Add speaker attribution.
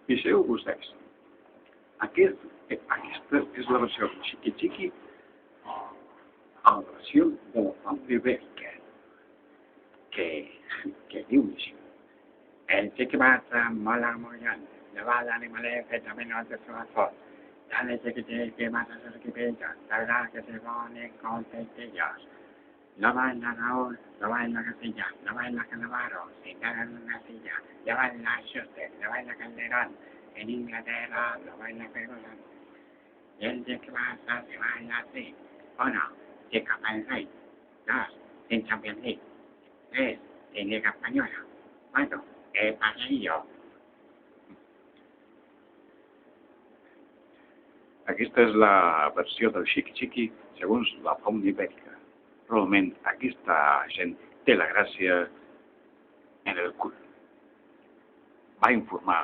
Speaker 1: Fixeu vostès. Aquesta és la versió de Chiqui Chiqui a la versió de la fauna ibèrica, que diu així. El chiqui passa molt amollant, llevat l'animalet fet a menys de seva fort. Dale chiqui chiqui, mata sus equipillos, sabrá que se pone con pestillos. Lo baila Raúl, lo baila Casilla, lo baila Canavaro, se caga en una silla, lo baila Schuster, lo baila Calderón, en Inglaterra lo baila Ferguson. Y el chiqui pasa se baila así, uno, chica para el rey, dos, sin Champions League, tres, sin Liga Española, cuatro, el paseillo. Aquesta és la versió del Chiqui Chiqui segons la fauna ibèrica. Realment, aquesta gent té la gràcia en el cul. Va informar